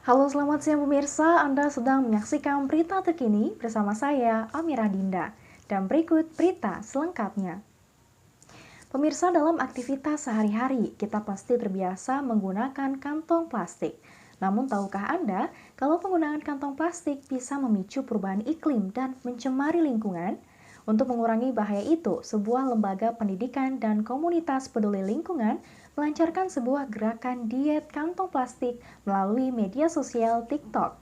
Halo, selamat siang pemirsa. Anda sedang menyaksikan berita terkini bersama saya, Amira Dinda. Dan berikut berita selengkapnya. Pemirsa, dalam aktivitas sehari-hari, kita pasti terbiasa menggunakan kantong plastik. Namun, tahukah Anda kalau penggunaan kantong plastik bisa memicu perubahan iklim dan mencemari lingkungan? Untuk mengurangi bahaya itu, sebuah lembaga pendidikan dan komunitas peduli lingkungan melancarkan sebuah gerakan diet kantong plastik melalui media sosial TikTok.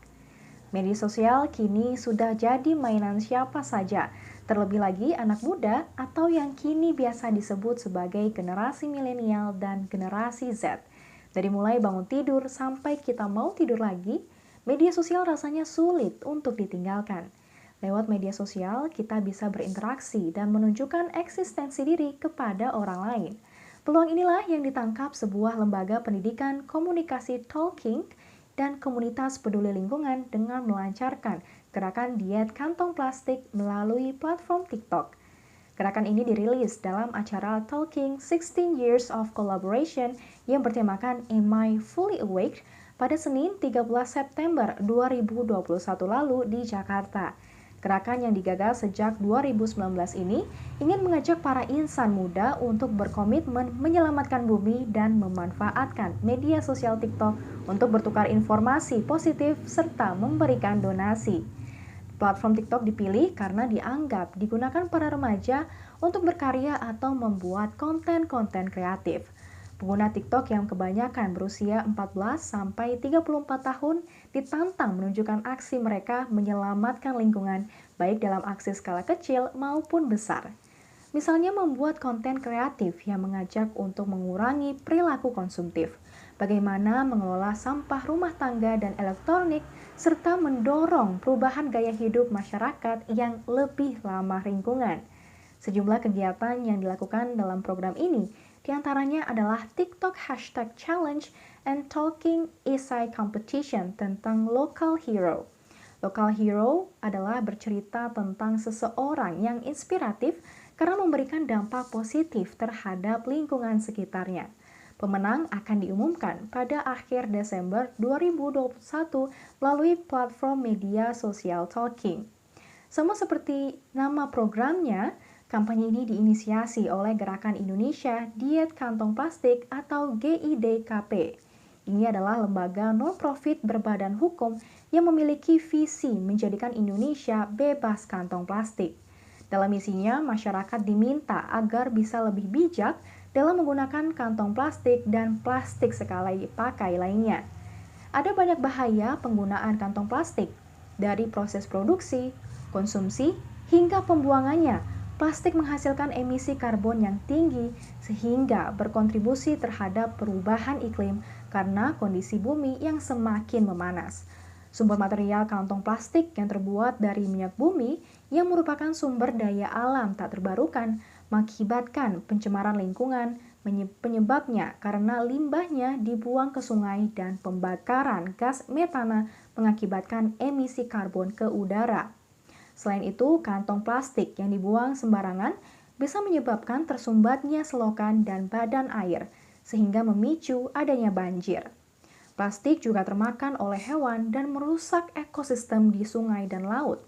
Media sosial kini sudah jadi mainan siapa saja, terlebih lagi anak muda atau yang kini biasa disebut sebagai generasi milenial dan generasi Z. Dari mulai bangun tidur sampai kita mau tidur lagi, media sosial rasanya sulit untuk ditinggalkan. Lewat media sosial, kita bisa berinteraksi dan menunjukkan eksistensi diri kepada orang lain. Peluang inilah yang ditangkap sebuah lembaga pendidikan komunikasi Talking dan komunitas peduli lingkungan dengan melancarkan gerakan diet kantong plastik melalui platform TikTok. Gerakan ini dirilis dalam acara Talking 16 Years of Collaboration yang bertemakan Am I Fully Awake pada Senin 13 September 2021 lalu di Jakarta. Gerakan yang digagas sejak 2019 ini ingin mengajak para insan muda untuk berkomitmen menyelamatkan bumi dan memanfaatkan media sosial TikTok untuk bertukar informasi positif serta memberikan donasi. Platform TikTok dipilih karena dianggap digunakan para remaja untuk berkarya atau membuat konten-konten kreatif. Pengguna TikTok yang kebanyakan berusia 14-34 tahun ditantang menunjukkan aksi mereka menyelamatkan lingkungan baik dalam aksi skala kecil maupun besar. Misalnya membuat konten kreatif yang mengajak untuk mengurangi perilaku konsumtif, bagaimana mengelola sampah rumah tangga dan elektronik, serta mendorong perubahan gaya hidup masyarakat yang lebih ramah lingkungan. Sejumlah kegiatan yang dilakukan dalam program ini diantaranya adalah TikTok Hashtag Challenge and Talking Essay Competition tentang Local Hero. Local Hero adalah bercerita tentang seseorang yang inspiratif karena memberikan dampak positif terhadap lingkungan sekitarnya. Pemenang akan diumumkan pada akhir Desember 2021 melalui platform media sosial Talking. Sama seperti nama programnya, kampanye ini diinisiasi oleh Gerakan Indonesia Diet Kantong Plastik atau GIDKP. Ini adalah lembaga non-profit berbadan hukum yang memiliki visi menjadikan Indonesia bebas kantong plastik. Dalam misinya, masyarakat diminta agar bisa lebih bijak dalam menggunakan kantong plastik dan plastik sekali pakai lainnya. Ada banyak bahaya penggunaan kantong plastik, dari proses produksi, konsumsi, hingga pembuangannya. Plastik menghasilkan emisi karbon yang tinggi sehingga berkontribusi terhadap perubahan iklim karena kondisi bumi yang semakin memanas. Sumber material kantong plastik yang terbuat dari minyak bumi yang merupakan sumber daya alam tak terbarukan mengakibatkan pencemaran lingkungan, penyebabnya karena limbahnya dibuang ke sungai dan pembakaran gas metana mengakibatkan emisi karbon ke udara. Selain itu, kantong plastik yang dibuang sembarangan bisa menyebabkan tersumbatnya selokan dan badan air, sehingga memicu adanya banjir. Plastik juga termakan oleh hewan dan merusak ekosistem di sungai dan laut.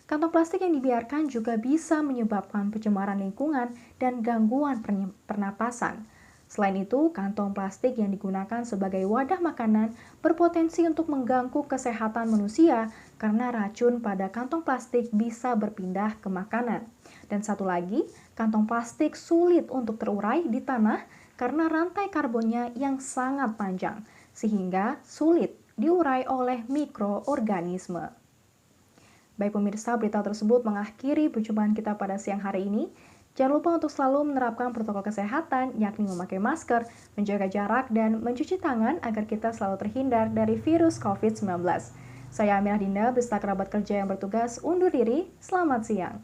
Kantong plastik yang dibiarkan juga bisa menyebabkan pencemaran lingkungan dan gangguan pernapasan. Selain itu, kantong plastik yang digunakan sebagai wadah makanan berpotensi untuk mengganggu kesehatan manusia karena racun pada kantong plastik bisa berpindah ke makanan. Dan satu lagi, kantong plastik sulit untuk terurai di tanah karena rantai karbonnya yang sangat panjang, sehingga sulit diurai oleh mikroorganisme. Baik pemirsa, berita tersebut mengakhiri perjumpaan kita pada siang hari ini. Jangan lupa untuk selalu menerapkan protokol kesehatan, yakni memakai masker, menjaga jarak, dan mencuci tangan agar kita selalu terhindar dari virus COVID-19. Saya Amira Dinda, beserta kerabat kerja yang bertugas undur diri. Selamat siang.